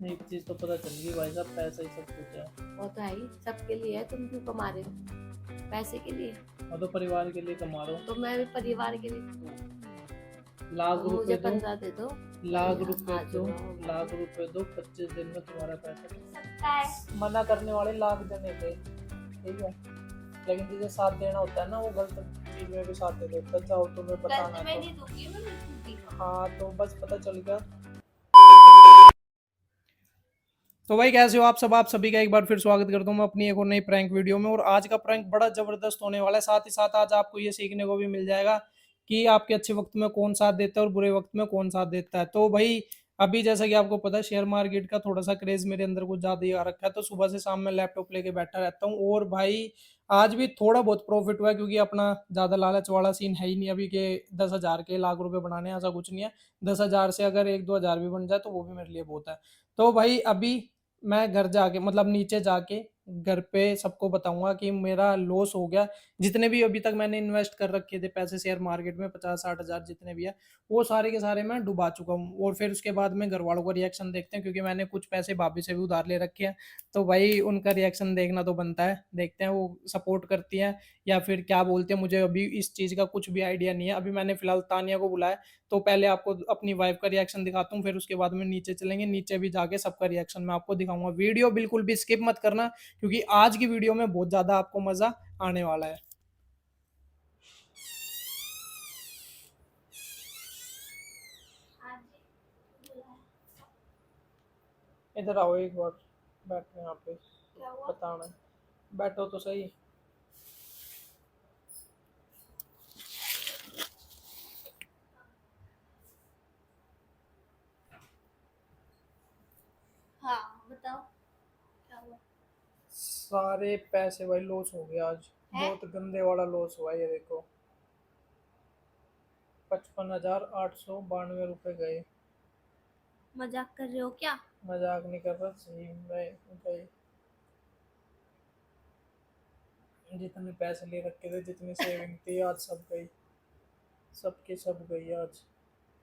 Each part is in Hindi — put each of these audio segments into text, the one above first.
एक चीज तो पता चल गई भाई साहब, पैसा ही सब कुछ है। वो तो है ही, सबके लिए है। तुम क्यों कमा रहे हो? पैसे के लिए। मैं तो परिवार के लिए कमा रहा तो हूँ। मैं भी परिवार के लिए कमाऊँ। लाख तो मुझे रुपए दो, 15 दे दो। लाख बढ़िया, रुपए दो, हाजिर रहो हमारे। लाख रुपए दो, 25 दिन में तुम्हारा पैसा। सकता है। मना करने वाले लाख जने थे, ठीक है, लेकिन जिसे साथ देना होता है ना, वो गलत चीज में भी साथ दे देता है। चाहो तुम्हें बताना गलत में तो। नहीं दूंगी, मैं नहीं दूंगी। हाँ तो बस पता चल गया। तो भाई कैसे हो आप सब, आप सभी का एक बार फिर स्वागत करता हूँ मैं अपनी एक और नई प्रैंक वीडियो में। और आज का प्रैंक बड़ा जबरदस्त होने वाला है। साथ ही साथ आज आपको ये सीखने को भी मिल जाएगा कि आपके अच्छे वक्त में कौन साथ देता है और बुरे वक्त में कौन साथ देता है। तो भाई अभी जैसा कि आपको पता है, शेयर मार्केट का थोड़ा सा क्रेज मेरे अंदर कुछ ज्यादा ही आ रखा है। तो सुबह से शाम में लैपटॉप लेके बैठा रहता हूँ। और भाई आज भी थोड़ा बहुत प्रॉफिट हुआ है, क्योंकि अपना ज्यादा लालच वाला सीन है ही नहीं अभी के 10,000 के लाख रुपए बनाने, ऐसा कुछ नहीं है। 10,000 से अगर 1-2 हजार भी बन जाए तो वो भी मेरे लिए बहुत है। तो भाई अभी मैं घर जाके, मतलब नीचे जाके घर पे सबको बताऊंगा कि मेरा लॉस हो गया। जितने भी अभी तक मैंने इन्वेस्ट कर रखे थे पैसे शेयर मार्केट में, 50-60 हजार जितने भी है, वो सारे के सारे मैं डुबा चुका हूँ। और फिर उसके बाद में घर वालों का रिएक्शन देखते हैं, क्योंकि मैंने कुछ पैसे भाभी से भी उधार ले रखे हैं। तो भाई उनका रिएक्शन देखना तो बनता है, देखते हैं वो सपोर्ट करती है या फिर क्या बोलते हैं। मुझे अभी इस चीज का कुछ भी आइडिया नहीं है। अभी मैंने फिलहाल तानिया को बुलाया, तो पहले आपको अपनी वाइफ का रिएक्शन दिखाता हूँ, फिर उसके बाद में नीचे चलेंगे, नीचे भी जाके सबका रिएक्शन मैं आपको दिखाऊंगा। वीडियो बिल्कुल भी स्किप मत करना, क्योंकि आज की वीडियो में बहुत ज्यादा आपको मजा आने वाला है। इधर आओ एक बार, बैठो यहाँ पे, क्या हुआ? बताना है। बैठो तो सही। हाँ बताओ, क्या हुआ? सारे पैसे भाई लॉस हो गए आज। है? बहुत गंदे वाला लॉस हुआ, ये देखो। 55,892 रुपए गए। मजाक कर रहे हो क्या? मजाक नहीं कर रहा, सही में गए। जितने पैसे ले रखे थे, जितनी सेविंग थी, आज सब गई। सबके सब गई आज।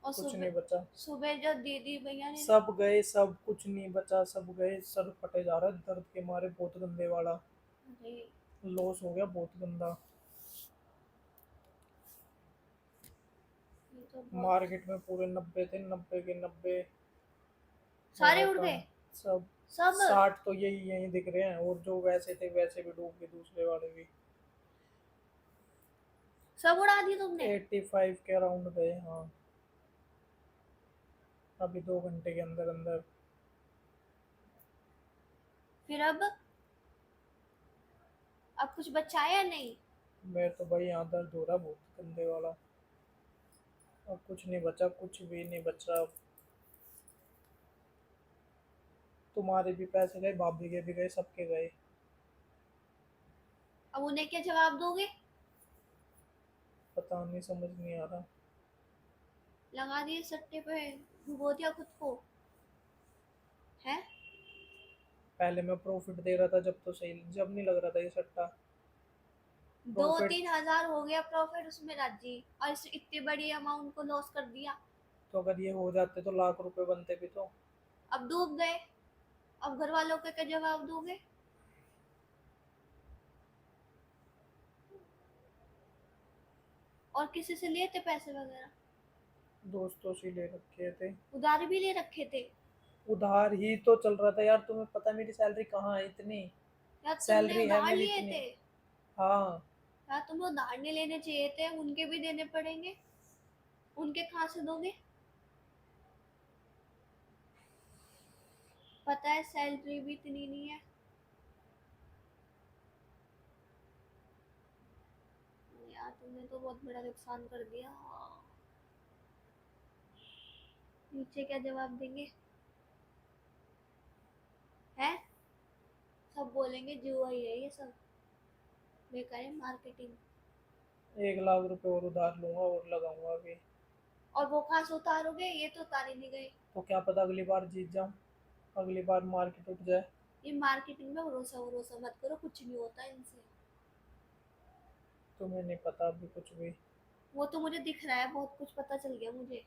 और कुछ सुबह, नहीं बचा। सुबह जो दीदी भैया ने। सब गए, सब कुछ नहीं बचा, सब गए। सर फटे जा रहा है दर्द के मारे, बहुत गंदे वाला अरे, लॉस हो गया, बहुत गंदा। ये तो बहुत। मार्केट में पूरे 90 थे, 90 के 90 हो सारे गया उड़ काम। गए। सब सब। 60 तो यही यही दिख रहे हैं, और जो वैसे थे वैसे भी डूब गए, दूसरे वाले भी। सब उड़ा दिए तुमने? 85 के अराउंड गए, हाँ। अभी 2 घंटे के अंदर अंदर। फिर अब कुछ बचा है या नहीं? मेरे तो भाई यहाँ दर्द हो रहा बहुत गंदे वाला। अब कुछ नहीं बचा, कुछ भी नहीं बचा अब। तुम्हारे भी पैसे गए, भाभी के भी गए, सबके गए। अब उन्हें क्या जवाब दोगे? पता नहीं, समझ नहीं आ रहा। लगा दिए सट्टे पे, डुबो दिया खुद को। है? पहले मैं प्रॉफिट दे रहा था जब, तो सही, जब नहीं लग रहा था ये सट्टा। दो प्रॉफिट। तीन हजार हो गया प्रॉफिट उसमें राजी, और इस इतनी बड़ी अमाउंट को लॉस कर दिया। तो अगर ये हो जाते तो लाख रुपए बनते भी तो। अब डूब गए। अब घर वालों का क्या जवाब दोगे? और किसी से लिए थे पैसे वगैरह? दोस्तों से ले रखे थे। उधार भी ले रखे थे? उधार ही तो चल रहा था यार, तुम्हें पता मेरी सैलरी कहाँ है इतनी। या तुमने सैलरी है उधार मेरी लिए इतनी। थे? हाँ। या तुम्हें उधार नहीं लेने चाहिए थे, उनके भी देने पड़ेंगे। उनके कहाँ से दोगे? पता है सैलरी भी इतनी नहीं है। यार तुमने तो बहुत बड़ा नुकसान कर दिया। नीचे क्या जवाब देंगे? है? सब बोलेंगे जुआ ही है ये सब, बेकार है मार्केटिंग। 1 लाख रुपए और उधार लूंगा और लगाऊंगा अभी। और वो कहाँ से उतारोगे? ये तो उतारे नहीं गए। तो क्या पता अगली बार जीत जाऊं, अगली बार मार्केट उठ जाए। ये मार्केटिंग में भरोसा भरोसा मत करो, कुछ नहीं होता इनसे। तुम्हें नहीं पता अभी कुछ भी। वो तो मुझे दिख रहा है, बहुत कुछ पता चल गया मुझे।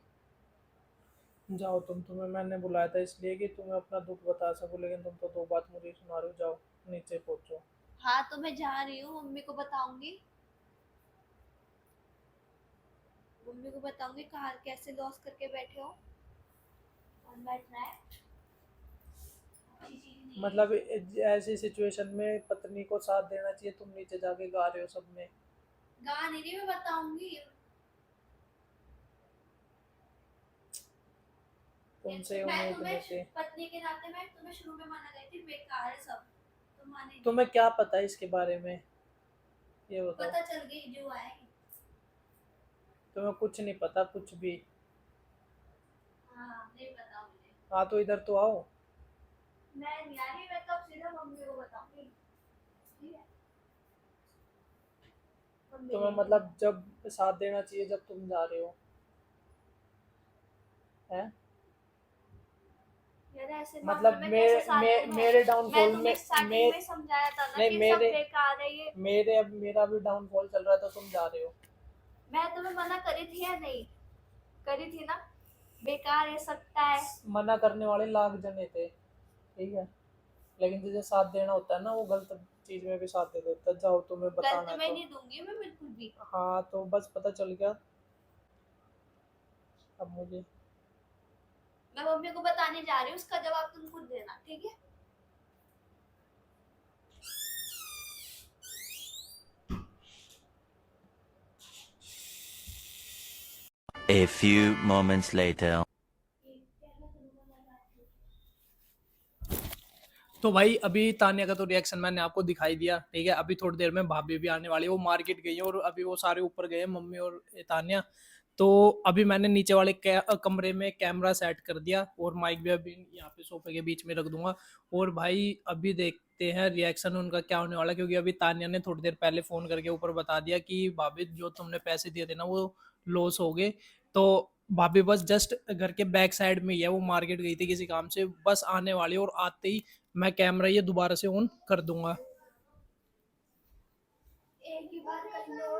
जाओ तुम्हें मैंने बुलाया था इसलिए कि तुम्हें अपना दुख बता सकूं, लेकिन तुम तो दो बात मुझे सुना रहे हो। जाओ नीचे पहुंचो। हाँ तो मैं जा रही हूँ, मम्मी को बताऊंगी। मम्मी को बताऊंगी कार कैसे लॉस करके बैठे हो। कौन बैठ रहा है? अच्छी चीज नहीं है। मतलब ऐसी सिचुएशन में पत्नी को साथ देना चाहिए, तुम नीचे जाके गा रहे हो सब में। गा नहीं रही, मैं बताऊंगी। तुमसे मैं उम्मीद तुम्हें नहीं थी। पत्नी के नाते मैं तुम्हें शुरू में मना करी थी, बेकार है सब। तुम माने नहीं। तुम्हें क्या पता है इसके बारे में, ये बताओ। पता चल गई जो है। तुम्हें कुछ नहीं पता कुछ भी। हाँ नहीं पता मुझे। हाँ तो इधर तो आओ। मैं नहीं आ रही, मैं तब सीधा मम्मी को बताऊंगी। ठीक है। मम्मी तुम्हें नहीं। मतलब जब साथ देना चाहिए जब तुम जा रहे हो, हैं? यार ऐसे मामले मतलब में कैसे साथ दूं मैं? मेरे मैं डाउनफॉल तुम्हें में स्टार्टिंग में समझाया था ना नहीं कि सब मेरे बेकार है ये। मेरे अब मेरा भी डाउनफॉल चल रहा है तो तुम जा रहे हो। मैं तुम्हें मना करी थी या नहीं? करी थी ना। बेकार है, सकता है। मना करने वाले लाख जने थे, ठीक है, लेकिन तुझे साथ देना होता है ना, वो गलत चीज में भी साथ दे देता है। जाओ तुम्हें बताना गलत है मैं तो। नहीं दूंगी, मैं बिल्कुल भी। हाँ तो बस पता चल गया अब मुझे। मैं मम्मी को बताने जा रही हूँ, उसका जवाब तुम खुद देना, ठीक है? A few moments later. तो भाई अभी तानिया का तो रिएक्शन मैंने आपको दिखाई दिया, ठीक है। अभी थोड़ी देर में भाभी भी आने वाली है, वो मार्केट गई है और अभी वो सारे ऊपर गए हैं, मम्मी और तानिया। तो अभी मैंने नीचे वाले कमरे में कैमरा सेट कर दिया और माइक भी अभी यहाँ पे सोफे के बीच में रख दूंगा। और भाई अभी देखते हैं रिएक्शन उनका क्या होने वाला है, क्योंकि अभी तानिया ने थोड़ी देर पहले फोन करके ऊपर बता दिया कि भाभी जो तुमने पैसे दिए थे ना वो लॉस हो गए। तो भाभी बस जस्ट घर के बैक साइड में ही है, वो मार्केट गई थी किसी काम से, बस आने वाली है और आते ही मैं कैमरा ये दोबारा से ऑन कर दूंगा। एक ही बार कर लो।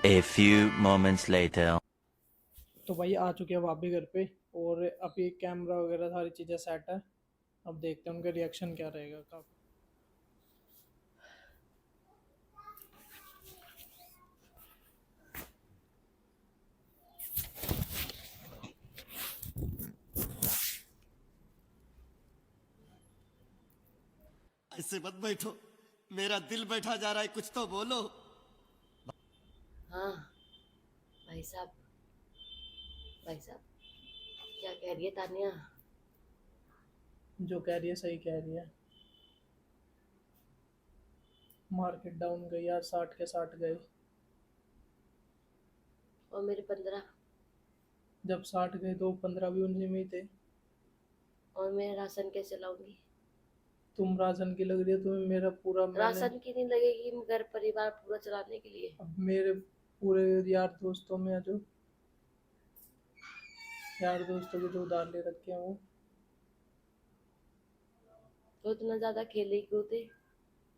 A few moments later. तो भाई आ चुके हैं भाभी घर पे और अभी कैमरा वगैरह सारी चीज़ें सेट है। अब देखते हैं उनका रिएक्शन क्या रहेगा। काफी ऐसे मत बैठो, मेरा दिल बैठा जा रहा है, कुछ तो बोलो। हाँ भाई साहब, भाई साहब क्या कह रही है तानिया? जो कह रही है सही कह रही है। मार्केट डाउन गई यार, 60 के 60 गए। और मेरे 15? जब 60 गए तो 15 भी उन्हीं में ही थे। और मैं राशन कैसे लाऊंगी? तुम राशन की लग रही है तुम्हें, मेरा पूरा मैंने राशन की नहीं लगेगी, घर परिवार पूरा चलाने के लिए। अब मेरे पूरे यार दोस्तों में जो यार दोस्तों के जो उधार ले रखे हैं वो। तो इतना ज्यादा खेले क्यों थे?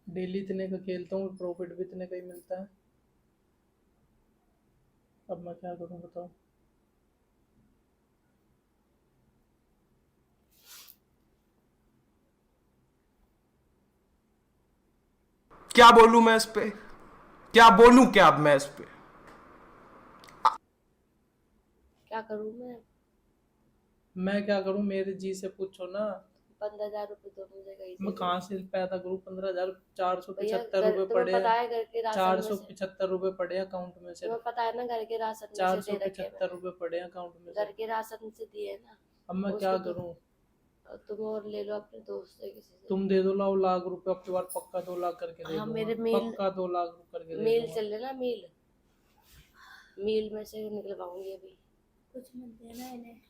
डेली इतने का खेलता हूँ, प्रॉफिट भी इतने का ही मिलता है। अब मैं क्या करूँ बताओ। क्या बोलूं मैं इस पे, क्या बोलूं क्या अब मैं इस पे। क्या करूं मैं? मैं क्या करूँ, मेरे जी से पूछो ना। 15,000 रुपए दो मुझे कहीं मैं से भी। कहाँ से पैदा करूँ 15,000? चार सौ भैया पिछहत्तर घर रुपये तुम्हें पड़े पता हैं। है घर के राशन चार में सौ से, पिछहत्तर रुपये पड़े हैं अकाउंट में तुम्हें सिर्फ। पता है ना घर के राशन में चार से सौ दे रखे हैं पिछहत्तर मैंने। रुपये पड़े हैं अकाउंट में घर सिर्फ। के राशन से दिए ना। अब मैं क्या उसको तो करूँ? तुम और ले लो अपने दोस्त से किसी से। तुम दे दो, लाओ लाख रुपए अब की बार पक्का 2 लाख करके दे हाँ दूंगा। मेरे मील, पक्का 2 लाख करके दे मील दूंगा। चल रहे ना, मील मील में से निकलवाऊंगी अभी। कुछ मत देना इन्हें।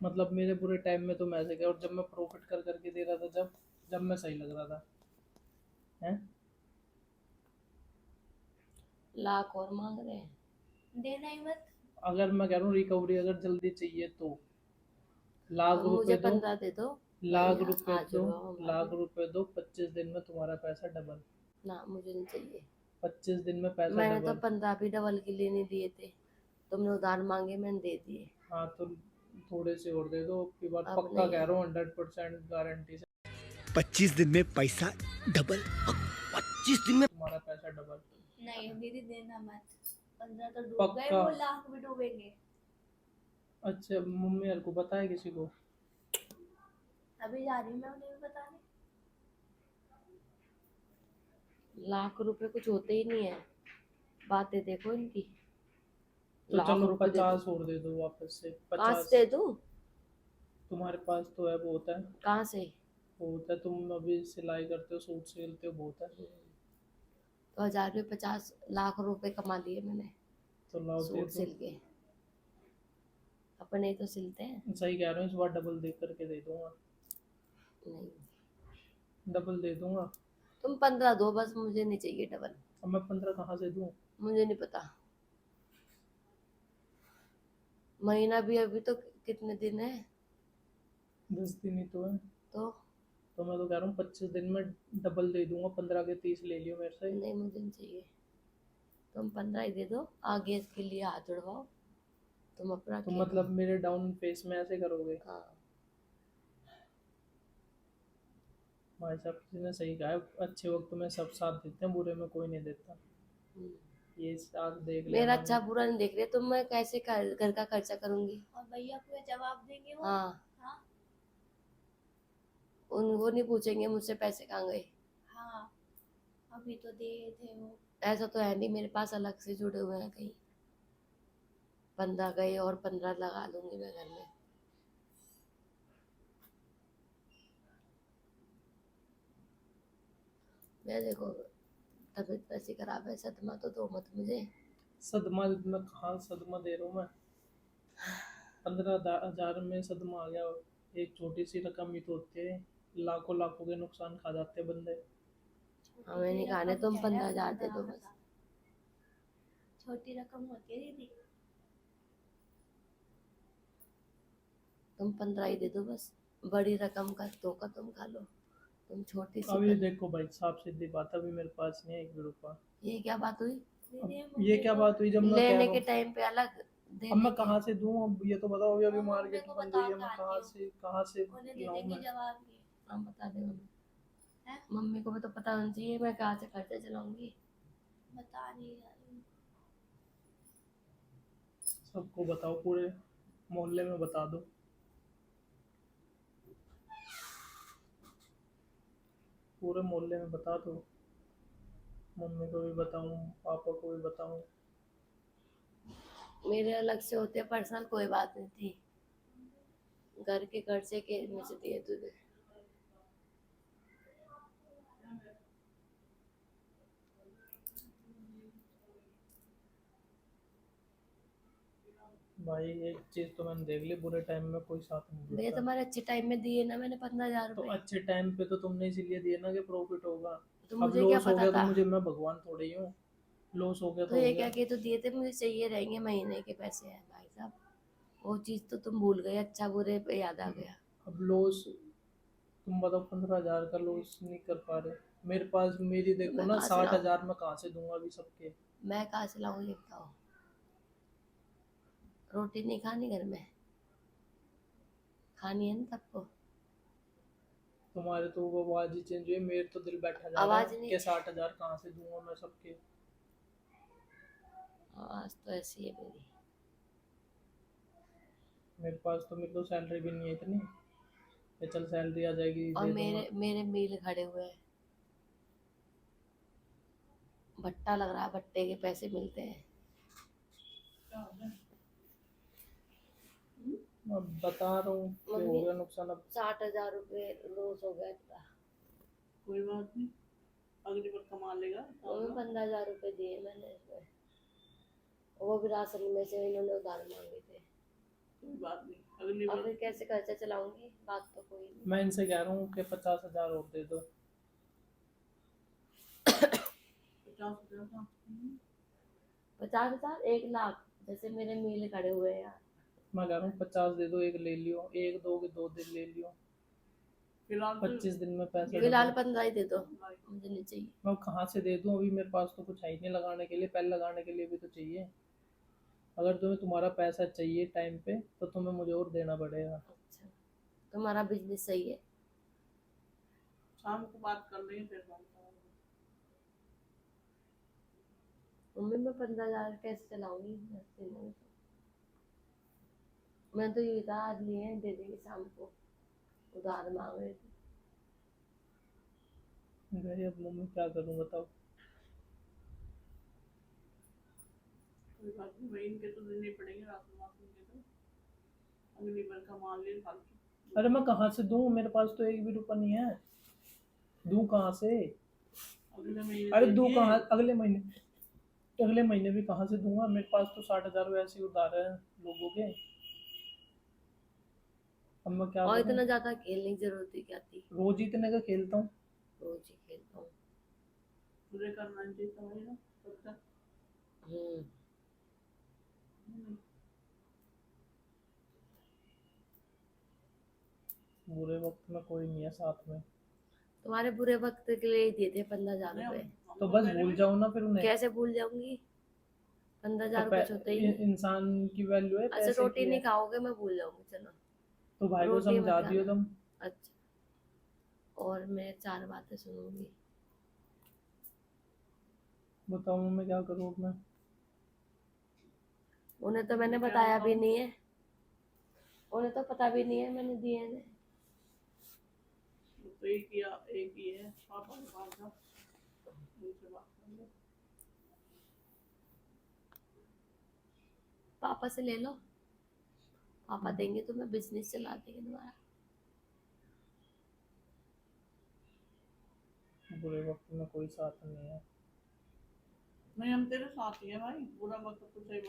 मतलब मेरे बुरे टाइम में तुम ऐसे गए, और जब मैं प्रॉफिट कर करके दे रहा था, जब जब मैं सही लग रहा था, हैं? लाख और मांग रहे हैं। देना ही मत। अगर मैं कह रहा हूँ रिकवरी अगर जल्दी चाहिए तो लाख अब रुपए मुझे दो। 15 दे दो लाख भैया, रुपए हाथ दो। जुड़वाओ हमारे। लाख रुपए दो, 25 दिन में तुम्हारा पैसा डबल। ना मुझे नहीं चाहिए। 25 दिन में पैसा मैंने तो डबल। 15 भी डबल के लिए नहीं दिए थे। तुमने उधार मांगे, मैंने दे दिए। हाँ तो थोड़े से और दे दो, आपकी बात अब पक्का नहीं कह है। रहा हूँ, 100% गारंटी से 25 दिन में पैसा डबल। 25 दिन में तुम्हारा पैसा डबल। नहीं दीदी देना मत, 15 तो डूब गए, पक्का। वो लाख भी डूबेंगे। अच्छा मम्मी यार को पता है किसी को? अभी जा रही हूँ मैं उन्हें भी बताने। लाख रुपए कुछ होते ही नहीं है, बातें देखो इनकी। तो लाख चलो रुपए दे दो। 50 और दे दो वापस से, कहाँ 50। से दे दूँ? तुम्हारे पास तो है, बहुत है। कहाँ से? बहुत है, तुम अभी सिलाई करते हो, सूट सिलते हो, बहुत है। तो 1000 में 50 लाख रुपए कमा लिए मैंने तो लाओ दे सूट दो। सिल के। अपने ही तो सिलते हैं। सही कह रहे हो, इस बार डबल दे करके दे दूंगा। नहीं, डबल दे दूंगा। तुम 15 दो बस, मुझे नहीं चाहिए डबल। अब मैं 15 कहाँ से दूं? मुझे नहीं पता। महीना भी अभी तो कितने दिन है? 10 दिन ही तो है। तो मैं तो कह रहा हूँ 25 दिन में डबल दे दूंगा, 15 के 30 ले लियो मेरे से। नहीं, मुझे नहीं चाहिए। तुम 15 ही दे दो, आगे इसके लिए हाथ उड़वाओ। तुम अपना तो खेलो। मतलब मेरे डाउन फेस में ऐसे करोगे? हाँ। भाई साहब किसी ने सही कहा है, अच्छे वक्त में सब साथ देते हैं, बुरे में कोई नहीं देता। हम्म। ये साथ देख मेरा लेना। अच्छा बुरा नहीं देख रहे तुम। मैं कैसे घर का खर्चा करूंगी? और भैया को ये जवाब देंगे वो? हाँ, हाँ वो नहीं पूछेंगे मुझसे पैसे कहाँ गए। हाँ, अभी तो दे थे वो। ऐसा तो है नहीं, मेरे पास अलग से जुड़े हुए हैं कहीं। 15 गए और 15 लगा लूंगी मैं घर में। मैं देखो, तबीयत वैसी खराब है, सदमा तो दो मत मुझे। सदमा में कहाँ सदमा दे रहा हूँ मैं? 15,000 में सदमा आ गया? एक छोटी सी रकम ही तो होती है, लाखों लाखों के नुकसान खा जाते हैं बंदे। हमें नहीं खाने, तुम 15,000 दे दो बस। छोटी रकम होती है दीदी। तुम 15 ही दे दो बस। बड़ी रकम का धोखा तुम खा लो, तुम छोटी सी अभी देखो भाई साहब, सीधी बात, अभी मेरे पास नहीं है एक भी रुपया। ये क्या बात हुई? अब ये क्या बात हुई? जब मैं कह लेने रहा के हूँ, टाइम पे अलग, अब देने मैं के। कहाँ से दूं? अब ये तो बताओ, अभी मम्मी मार्केट को बंद बता हुई है, के मैं आती कहाँ से उन्हें दे लाऊं देंगे मैं? जवाब ये। हम बता दे मम्मी। हैं? मम्मी को भी तो पता होना चाहिए मैं कहाँ से खर्चा चलाऊंगी। बता नहीं रही। सबको बताओ, पूरे मोहल्ले में बता दो। पूरे मोहल्ले में बता दो। मम्मी को भी बताऊं, पापा को भी बताऊं। मेरे अलग से होते पर्सनल, कोई बात नहीं थी। घर के खर्चे के में से दिए तुझे। भाई एक चीज तो मैंने देख ली, बुरे टाइम में कोई साथ नहीं भैया देता। तुम्हारे अच्छे टाइम में दिए ना मैंने 15,000 तो रुपए। अच्छे टाइम पे तो तुमने इसीलिए दिए ना कि प्रॉफिट होगा। तो अब मुझे क्या लॉस हो पता गया तो था? मुझे, मैं भगवान थोड़ी ही हूँ। लॉस हो गया तो तो हो ये गया। क्या कि तो दिए थे, मुझे चाहिए रहेंगे महीने के पैसे हैं भाई साहब। वो चीज तो तुम भूल गए, अच्छा बुरे पे याद आ गया। अब लॉस, तुम बताओ 15,000 का लॉस नहीं कर पा रहे? मेरे पास, मेरी देखो मैं ना, कहाँ से 60,000 मैं कहाँ से दूंगा अभी सबके? मैं कहाँ से लाऊं ये बताओ? रोटी नहीं खानी घर में? खानी है ना सबको। तुम्हारे तो वो आवाज ही चेंज हुई, मेरे तो दिल बैठा जा रहा आवाज है नहीं, कि 60,000 कहाँ से दूंगा मैं सबके? आवाज तो ऐसी है मेरी। मेरे पास तो, मेरे को सैलरी भी नहीं है इतनी कि चल सैलरी आ जाएगी और दे दूंगा। मेरे मेरे मील खड़े हुए हैं। भट्टा लग रहा है, भट्टे के पैसे मिलते हैं। अब बता रहा हूँ कि हो मम्मी, गया नुकसान। अब 60,000 रुपए लॉस हो गया इतना। कोई बात नहीं, अगली बार कमा लेगा। मम्मी 15,000 रुपए दिए मैंने इसमें, वो भी राशन में से इन्होंने उधार मांगे थे। कोई बात नहीं, अगली अब बार। फिर कैसे खर्चा चलाऊंगी? बात तो कोई नहीं। मैं इनसे कह रहा हूँ कि 50,000 और दे दो। 50,000 का 50,000? 1 लाख? जैसे मेरे मील खड़े हुए हैं यार। मैं कह रहा हूँ 50 दे दो, एक ले लियो, एक दोगे 2 दिन ले लियो। फिलहाल 25 दिन में पैसे फिलहाल डबल। 15 ही दे दो, मुझे नहीं चाहिए। मैं कहाँ से दे दूँ? अभी मेरे पास तो कुछ है ही नहीं लगाने के लिए, पहले लगाने के लिए भी तो चाहिए। अगर तुम्हें तुम्हारा पैसा चाहिए टाइम पे तो तुम्हें मुझे और देना पड़ेगा। अच्छा, तुम्हारा बिजनेस सही है। शाम को बात कर लेंगे फिर बात करेंगे। मम्मी मैं 15,000 कैसे चलाऊंगी 10 दिनों में? मैं तो ये था आज लिए हैं, दे देंगे शाम को, उधार मांग रहे थे। भाई अब मम्मी क्या करूं बताओ। कोई बात नहीं भाई, इनके तो देने पड़ेंगे राशन वासन के तो। अगली बार का मान ले फालतू। अरे मैं कहाँ से दूं, मेरे पास तो एक भी रुपया नहीं है, दूं कहाँ से? अगले महीने अरे दूं देंगे। कहाँ, अगले महीने भी कहाँ से दूंगा? मेरे पास तो 60,000 वैसे ही उधार है लोगों के। अब मैं क्या और करूं? इतना ज्यादा खेलने की जरूरत ही क्या थी? रोज इतने का खेलता हूँ। रोज ही खेलता हूँ। पूरे करना चाहिए था भाई ना तब तक। बुरे वक्त में कोई नहीं है साथ में, तुम्हारे बुरे वक्त के लिए ही दिए थे 15,000 नहीं, रुपए। हम तो तो बस पहले भूल भी- जाओ ना फिर उन्हें। कैसे भूल जाऊंगी? 15,000 कुछ होते ही नहीं। इंसान की वैल्यू है अच्छा पैसे रोटी की नहीं है। खाओगे मैं भूल जाऊंगी, चलो। तो भाई को रोटी मत समझा दियो खाना। तुम। अच्छा, और मैं 4 बातें सुनूंगी। बताओ मैं क्या करूँ अब मैं? उन्हें तो मैंने क्या बताया भी बताऊं? नहीं है, उन्हें तो पता भी नहीं है मैंने दिए हैं। तो एक ही है पापा के पास जाओ, उनसे बात कर लो। पापा से ले लो, पापा देंगे तो मैं बिजनेस चला देंगे तुम्हारा। बुरे वक्त में कोई साथ नहीं है। नहीं, हम तेरे साथ ही है भाई, बुरा वक्त तो सही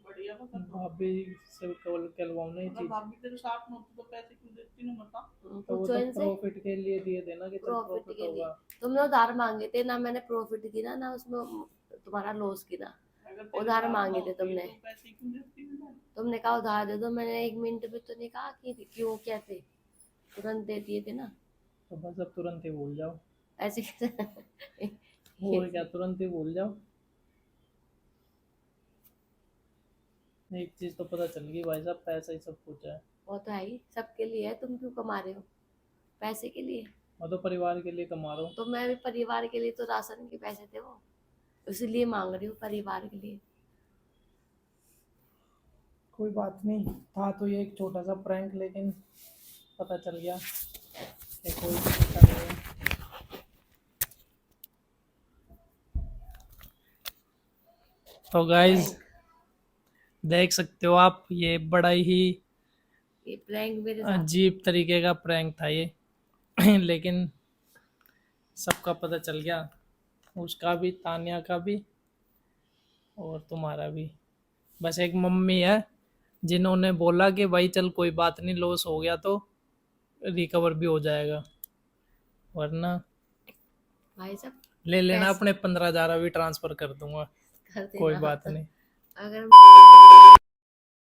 बढ़िया वक्त तो। भाभी से कल कहलवाओ ना ये अगर चीज। भाभी तेरे साथ में होती तो पैसे क्यों देती नहीं बता। तो वो पूछो तो इनसे। प्रॉफिट के लिए दिए थे ना कि चल प्रॉफिट प्रॉफिट के लिए होगा। तुमने उधार मांगे थे ना, मैंने प्रॉफिट गिना ना उसमें, तुम्हारा लॉस गिना। अगर तेरे उधार साथ मांगे ना थे होती तुमने। तो पैसे क्यों देती मुझे। तुमने कहा उधार दे दो, मैंने 1 मिनट भी तो नहीं कहा कि क्यों कैसे, तुरंत दे दिए थे ना। तो बस अब तुरंत ही भूल जाओ। ऐसे कैसे? और क्या, तुरंत ही भूल जाओ। एक चीज तो पता चल गई भाई साहब, पैसा ही सब कुछ है। वो तो है ही, सबके लिए है। तुम क्यों कमा रहे हो? पैसे के लिए। मैं तो परिवार के लिए कमा रहा हूँ। तो मैं भी परिवार के लिए, तो राशन के पैसे थे वो, इसलिए मांग रही हूँ परिवार के लिए। कोई बात नहीं, था तो ये एक छोटा सा प्रैंक, लेकिन पता चल गया कि कोई ऐसा नहीं है। तो गाइज देख सकते हो आप, ये बड़ा ही ये प्रैंक मेरे साथ। अजीब तरीके का प्रैंक था ये लेकिन सबका पता चल गया, उसका भी, तानिया का भी और तुम्हारा भी। बस एक मम्मी है जिन्होंने बोला कि भाई चल कोई बात नहीं, लॉस हो गया तो रिकवर भी हो जाएगा, वरना भाई साहब ले लेना, पैसे अपने 15,000 अभी ट्रांसफर कर दूंगा, कर देना। कोई बात नहीं। अगर